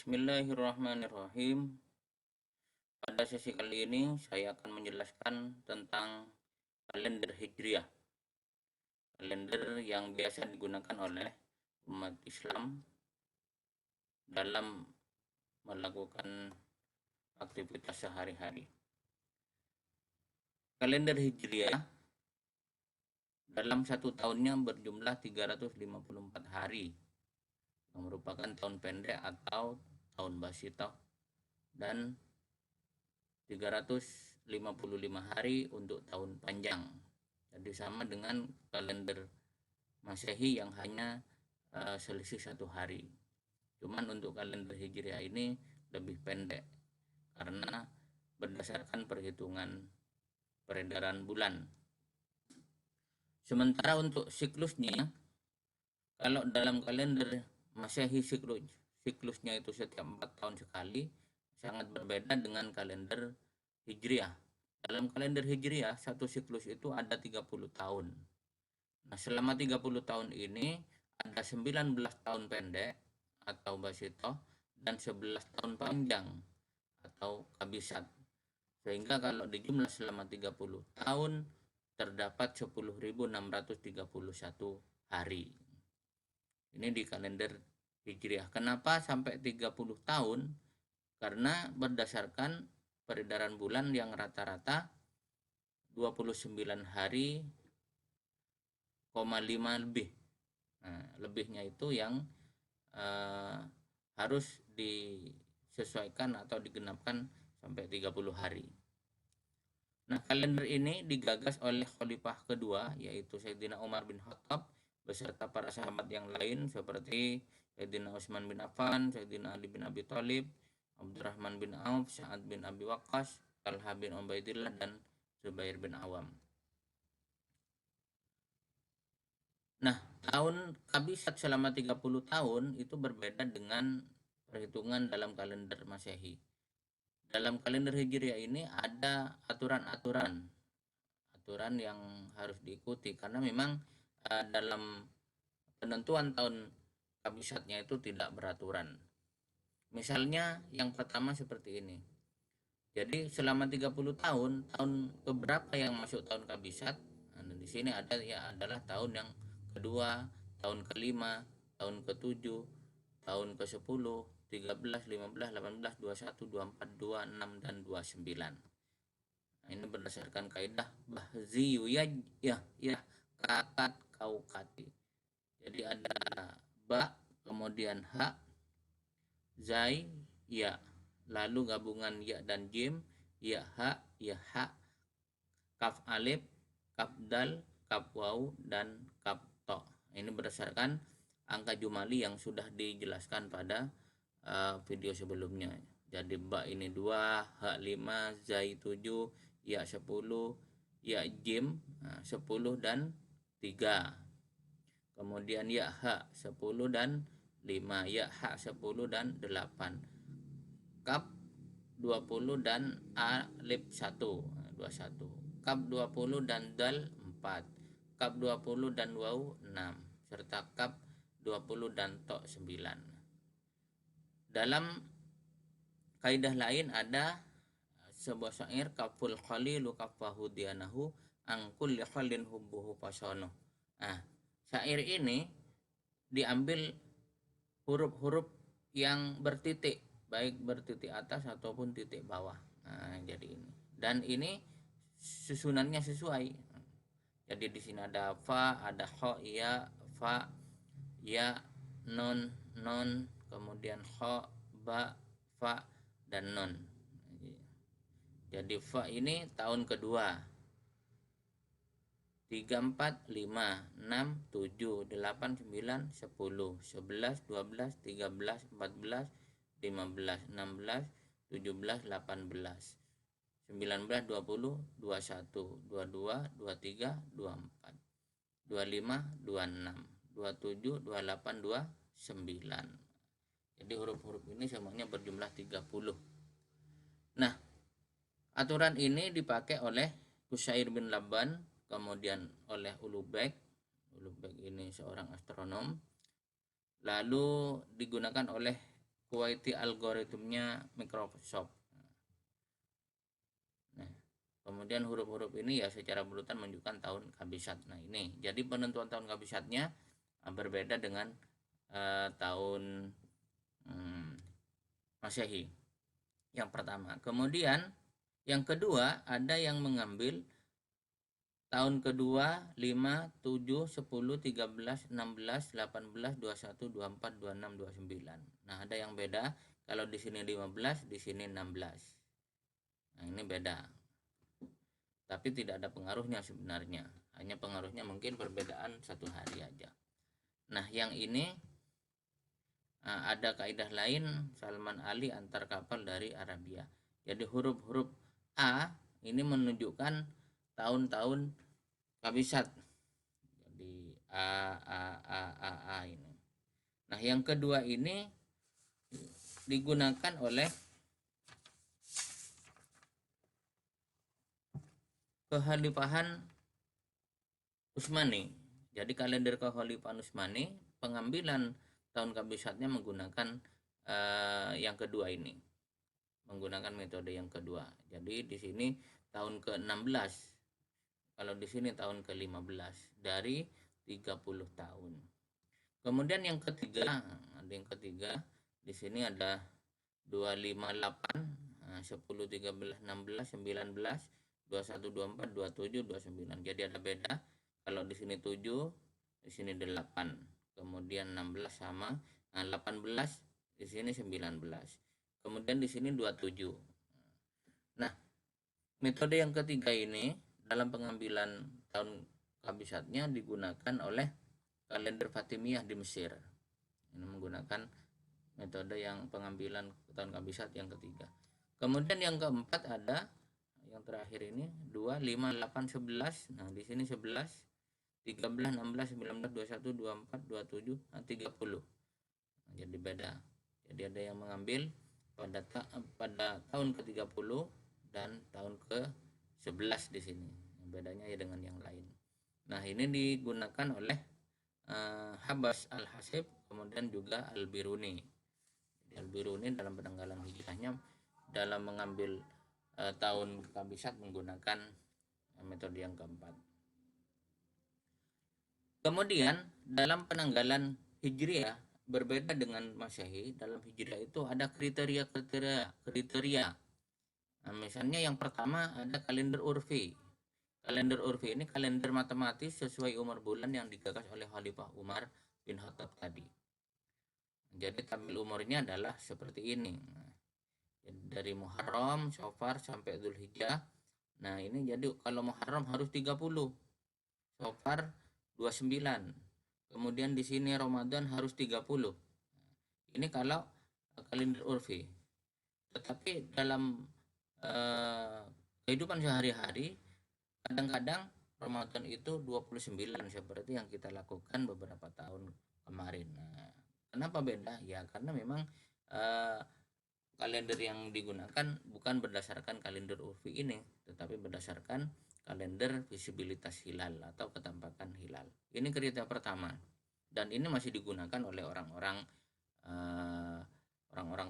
Bismillahirrahmanirrahim. Pada sesi kali ini saya akan menjelaskan tentang kalender Hijriah. Kalender yang biasa digunakan oleh umat Islam dalam melakukan aktivitas sehari-hari. Kalender Hijriah dalam satu tahunnya berjumlah 354 hari, yang merupakan tahun pendek atau tahun Basitah, dan 355 hari untuk tahun panjang. Jadi sama dengan kalender Masehi yang hanya selisih 1 hari. Cuman untuk kalender Hijriah ini lebih pendek karena berdasarkan perhitungan peredaran bulan. Sementara untuk siklusnya, kalau dalam kalender Masehi siklusnya itu setiap 4 tahun sekali, sangat berbeda dengan kalender Hijriah. Dalam kalender Hijriah, satu siklus itu ada 30 tahun. Nah, selama 30 tahun ini ada 19 tahun pendek atau Basitoh dan 11 tahun panjang atau Kabisat. Sehingga kalau dijumlah selama 30 tahun terdapat 10.631 hari. Ini di kalender Hijriah. Kenapa sampai 30 tahun? Karena berdasarkan peredaran bulan yang rata-rata 29 hari, 5 lebih. Nah, lebihnya itu yang harus disesuaikan atau digenapkan sampai 30 hari. Nah, kalender ini digagas oleh Khalifah kedua, yaitu Sayyidina Umar bin Khattab beserta para sahabat yang lain seperti Sayyidina Utsman bin Affan, Sayyidina Ali bin Abi Thalib, Abdurrahman bin Auf, Sa'ad bin Abi Waqqas, Talha bin Ubaidillah, dan Zubair bin Awam. Nah, tahun Kabisat selama 30 tahun itu berbeda dengan perhitungan dalam kalender Masehi. Dalam kalender Hijriah ini ada aturan yang harus diikuti karena memang dalam penentuan tahun Kabisatnya itu tidak beraturan. Misalnya yang pertama seperti ini. Jadi selama 30 tahun keberapa yang masuk tahun Kabisat? Nah, di sini ada adalah tahun yang kedua, tahun kelima, tahun ketujuh, tahun ke-10, 13, 15, 18, 21, 24, 26, dan 29. Nah, ini berdasarkan kaidah bahziyu ya kakat kaukati. Jadi ada ba, kemudian ha, zai, ya, lalu gabungan ya dan jim, ya ha, kaf alif, kaf dal, kaf waw, dan kaf to. Ini berdasarkan angka jumali yang sudah dijelaskan pada video sebelumnya. Jadi ba ini 2, ha 5, zai 7, ya 10, ya jim 10 dan 3. Kemudian ya ha 10 dan 5, ya ha 10 dan 8. Kaf 20 dan alif 1, 21. Kaf 20 dan dal 4. Kaf 20 dan waw 6, serta kaf 20 dan to 9. Dalam kaidah lain ada sebuah syair, kaful khalilu kafahu dianahu angkul li khalin hubbuhu pasono. Nah, syair ini diambil huruf-huruf yang bertitik, baik bertitik atas ataupun titik bawah. Nah, jadi ini. Dan ini susunannya sesuai. Jadi di sini ada fa, ada kho, ya, fa, ya, non, kemudian kho, ba, fa, dan non. Jadi fa ini tahun kedua. 3, 4, 5, 6, 7, 8, 9, 10, 11, 12, 13, 14, 15, 16, 17, 18, 19, 20, 21, 22, 23, 24, 25, 26, 27, 28, 29. Jadi huruf-huruf ini semuanya berjumlah 30. Nah, aturan ini dipakai oleh Qusyair bin Labban, kemudian oleh Ulubek ini seorang astronom, lalu digunakan oleh QWERTY algoritmnya Microsoft. Nah, kemudian huruf-huruf ini ya secara berurutan menunjukkan tahun kabisat. Nah, ini jadi penentuan tahun kabisatnya berbeda dengan tahun Masehi. Yang pertama. Kemudian yang kedua, ada yang mengambil tahun kedua 5, 7, 10, 13, 16, 18, 21, 24, 26, 29. Nah, ada yang beda. Kalau di sini 15, di sini 16. Nah, ini beda. Tapi tidak ada pengaruhnya sebenarnya. Hanya pengaruhnya mungkin perbedaan 1 hari aja. Nah, yang ini ada kaidah lain Salman Ali antar kapal dari Arabia. Jadi huruf-huruf A ini menunjukkan tahun-tahun kabisat. Jadi A ini. Nah, yang kedua ini digunakan oleh Kekhalifahan Utsmani. Jadi kalender Kekhalifahan Utsmani pengambilan tahun kabisatnya menggunakan yang kedua ini. Menggunakan metode yang kedua. Jadi di sini tahun ke-16. Kalau di sini tahun ke-15 dari 30 tahun. Kemudian yang ketiga, di sini ada 258, 10, 13, 16, 19, 21, 24, 27, 29. Jadi ada beda. Kalau di sini 7, di sini 8. Kemudian 16 sama. Nah, 18 di sini 19. Kemudian di sini 27. Nah, metode yang ketiga ini dalam pengambilan tahun kabisatnya digunakan oleh kalender Fatimiyah di Mesir. Ini menggunakan metode yang pengambilan tahun kabisat yang ketiga. Kemudian yang keempat ada yang terakhir ini 2, 5, 8, 11. Nah, di sini 11, 13, 16, 19, 21, 24, 27, 30. Nah, jadi beda. Jadi ada yang mengambil pada tahun ke-30 dan tahun ke-11 di sini. Bedanya ya dengan yang lain. Nah, ini digunakan oleh Habas Al-Hasib, kemudian juga Al-Biruni. Al-Biruni dalam penanggalan hijrahnya dalam mengambil tahun kabisat menggunakan metode yang keempat. Kemudian dalam penanggalan hijriah berbeda dengan Masehi. Dalam hijriah itu ada kriteria. Nah, misalnya yang pertama ada kalender urfi. Kalender urfi ini kalender matematis sesuai umur bulan yang digagas oleh Khalifah Umar bin Khattab tadi. Jadi tabel umurnya adalah seperti ini. Dari Muharram, Syawal sampai Dzulhijjah. Nah, ini jadi kalau Muharram harus 30. Syawal 29. Kemudian di sini Ramadan harus 30. Ini kalau kalender urfi. Tetapi dalam kehidupan sehari-hari kadang-kadang Ramadan itu 29 seperti yang kita lakukan beberapa tahun kemarin. Nah, kenapa beda? Ya karena memang kalender yang digunakan bukan berdasarkan kalender urfi ini, tetapi berdasarkan kalender visibilitas hilal atau ketampakan hilal. Ini kriteria pertama. Dan ini masih digunakan oleh orang-orang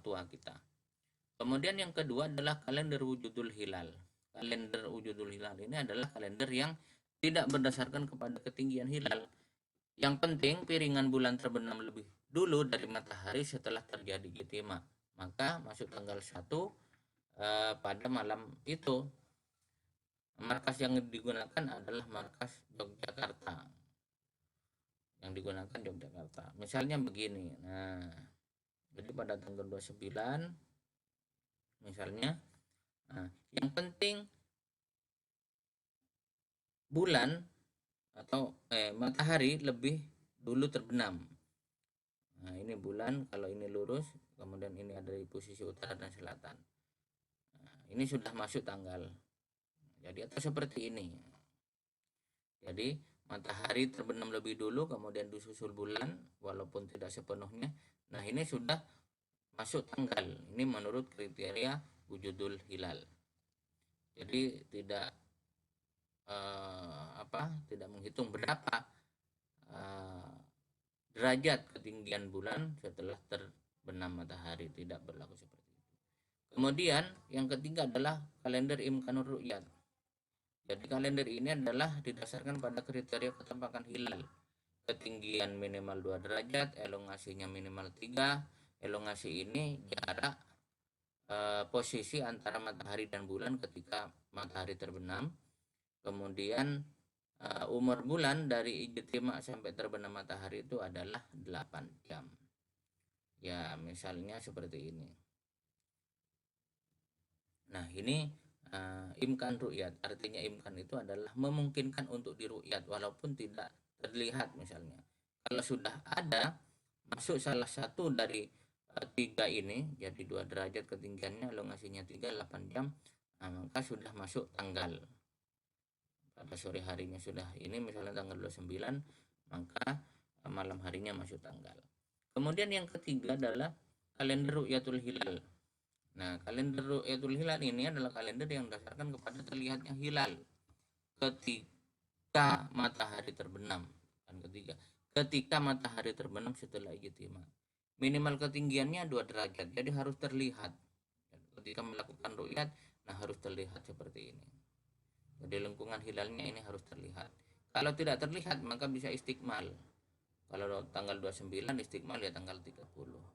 tua kita. Kemudian yang kedua adalah kalender wujudul hilal. Kalender wujudul hilal ini adalah kalender yang tidak berdasarkan kepada ketinggian hilal. Yang penting piringan bulan terbenam lebih dulu dari matahari setelah terjadi ijtima. Maka masuk tanggal 1 pada malam itu. Markas yang digunakan adalah markas Yogyakarta. Yang digunakan Yogyakarta. Misalnya begini. Nah, jadi pada tanggal 29 misalnya, yang penting bulan atau matahari lebih dulu terbenam. Nah, ini bulan, kalau ini lurus, kemudian ini ada di posisi utara dan selatan. Nah, ini sudah masuk tanggal. Jadi atau seperti ini. Jadi matahari terbenam lebih dulu, kemudian disusul bulan, walaupun tidak sepenuhnya. Nah, ini sudah masuk tanggal. Ini menurut kriteria wujudul hilal. Jadi tidak tidak menghitung berapa derajat ketinggian bulan setelah terbenam matahari, tidak berlaku seperti itu. Kemudian yang ketiga adalah kalender imkanur ru'yat. Jadi kalender ini adalah didasarkan pada kriteria ketampakan hilal. Ketinggian minimal 2 derajat, elongasinya minimal 3. Elongasi ini jarak posisi antara matahari dan bulan ketika matahari terbenam. Kemudian umur bulan dari ijtima sampai terbenam matahari itu adalah 8 jam. Ya, misalnya seperti ini. Nah, ini imkan ru'yat, artinya imkan itu adalah memungkinkan untuk diru'yat walaupun tidak terlihat. Misalnya kalau sudah ada masuk salah satu dari tiga ini, jadi 2 derajat ketinggiannya, elongasinya 3, 8 jam, maka sudah masuk tanggal. Pada sore harinya sudah ini, misalnya tanggal 29, maka malam harinya masuk tanggal. Kemudian yang ketiga adalah kalender ru'yatul hilal. Nah, kalender ru'yatul hilal ini adalah kalender yang berdasarkan kepada terlihatnya hilal ketika matahari terbenam. Dan ketika matahari terbenam setelah ijtima. Minimal ketinggiannya 2 derajat, jadi harus terlihat. Ketika melakukan ru'yat, nah harus terlihat seperti ini. Jadi lengkungan hilalnya ini harus terlihat. Kalau tidak terlihat maka bisa istikmal. Kalau tanggal 29 istikmal ya tanggal 30.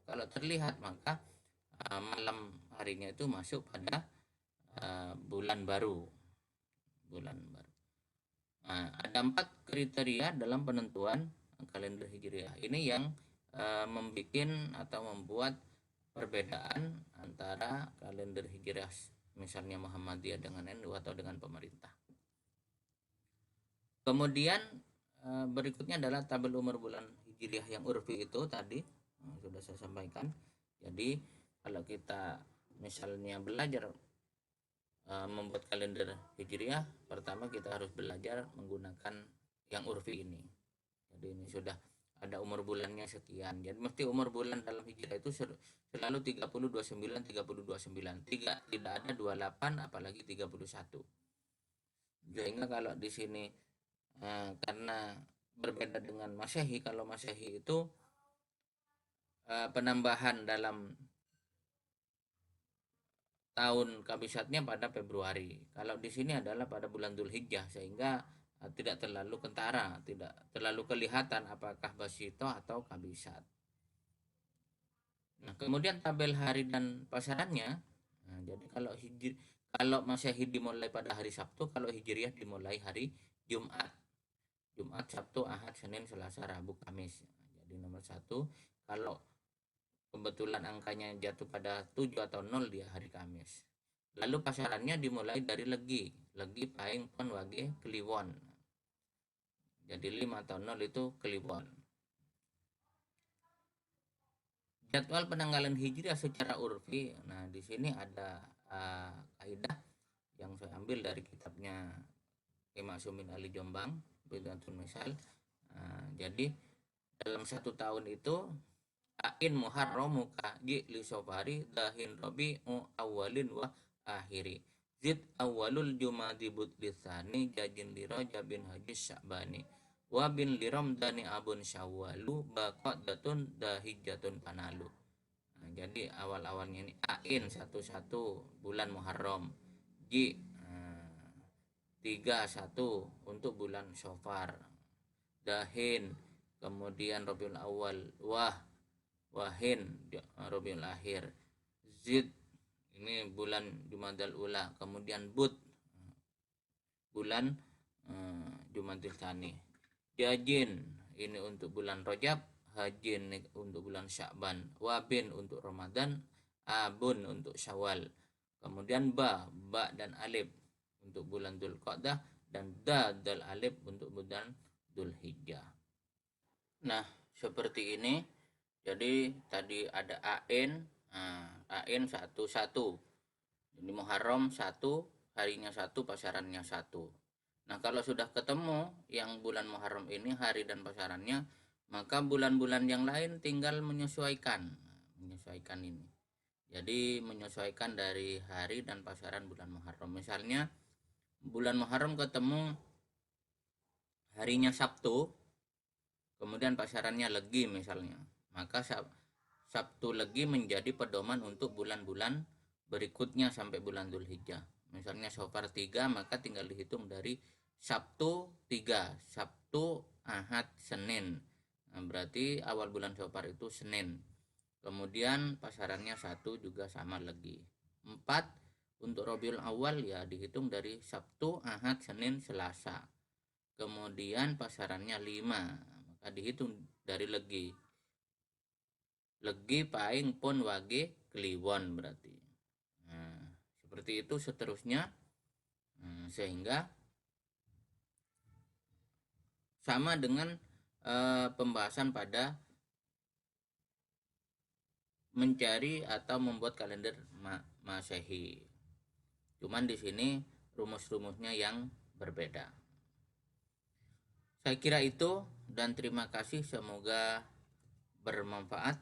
Kalau terlihat maka malam harinya itu masuk pada bulan baru. Nah, ada 4 kriteria dalam penentuan kalender hijriah. Ini yang membuat perbedaan antara kalender hijriah misalnya Muhammadiyah dengan NU atau dengan pemerintah. Kemudian berikutnya adalah tabel umur bulan hijriah yang urfi itu tadi sudah saya sampaikan. Jadi kalau kita misalnya belajar membuat kalender hijriah, pertama kita harus belajar menggunakan yang urfi ini. Jadi ini sudah ada umur bulannya sekian. Jadi mesti umur bulan dalam hijriah itu selalu 30, 29, 30, 29. Tidak ada 28 apalagi 31. Sehingga kalau di sini karena berbeda dengan Masehi, kalau Masehi itu penambahan dalam tahun kabisatnya pada Februari. Kalau di sini adalah pada bulan Dzulhijjah, sehingga tidak terlalu kentara, tidak terlalu kelihatan apakah basito atau kabisat. Nah, kemudian tabel hari dan pasarannya. Nah, jadi kalau Masehi dimulai pada hari Sabtu, kalau Hijriah dimulai hari Jumat. Jumat, Sabtu, Ahad, Senin, Selasa, Rabu, Kamis. Jadi nomor 1, kalau kebetulan angkanya jatuh pada 7 atau 0 di hari Kamis. Lalu pasarannya dimulai dari Legi, Paing, Pon, Wage, Kliwon. Jadi 5 atau 0 itu Kliwon. Jadwal penanggalan Hijriah secara urfi. Nah, di sini ada kaidah yang saya ambil dari kitabnya Imam Sumin Ali Jombang, Bidatul Misal. Jadi dalam 1 tahun itu Ain Muharram Kaji li Sofari Dahin Rabi'u awalin wa akhiri Zid awalul Jumadi Budlisani Jajin li Rajabin Haji Sya'bani wa bin li Ramdani Abun Syawwalu Baqadatun Dahijatun Panalu. Nah, jadi awal-awalnya ini Ain 1 bulan Muharram, Ji 3 untuk bulan Sofar, Dahin, kemudian Rabiul Awal, Wahin Rabiul Akhir, Zid ini bulan Jumadal Ula, kemudian Bud bulan Jumadil Tsani, Jajin ini untuk bulan Rajab, Hajin untuk bulan Sya'ban, Wabin untuk Ramadan, Abun untuk Syawal, kemudian Ba dan Alif untuk bulan Dzulqa'dah, dan Dal Alif untuk bulan Dzulhijjah. Nah, seperti ini. Jadi tadi ada Ain 1. Jadi Muharram 1, harinya 1, pasarannya 1. Nah, kalau sudah ketemu yang bulan Muharram ini hari dan pasarannya, maka bulan-bulan yang lain tinggal menyesuaikan ini. Jadi menyesuaikan dari hari dan pasaran bulan Muharram. Misalnya bulan Muharram ketemu harinya Sabtu, kemudian pasarannya Legi misalnya, maka Sabtu Legi menjadi pedoman untuk bulan-bulan berikutnya sampai bulan Dzulhijjah. Misalnya Syawal 3, maka tinggal dihitung dari Sabtu 3, Sabtu, Ahad, Senin. Nah, berarti awal bulan Syawal itu Senin. Kemudian pasarannya 1 juga sama lagi. 4 untuk Rabiul Awal ya dihitung dari Sabtu, Ahad, Senin, Selasa. Kemudian pasarannya 5, maka dihitung dari Legi. Legi, Paing, Pon, Wage, Kliwon berarti. Nah, seperti itu seterusnya. Sehingga sama dengan pembahasan pada mencari atau membuat kalender Masehi. Cuman di sini rumus-rumusnya yang berbeda. Saya kira itu, dan terima kasih, semoga bermanfaat.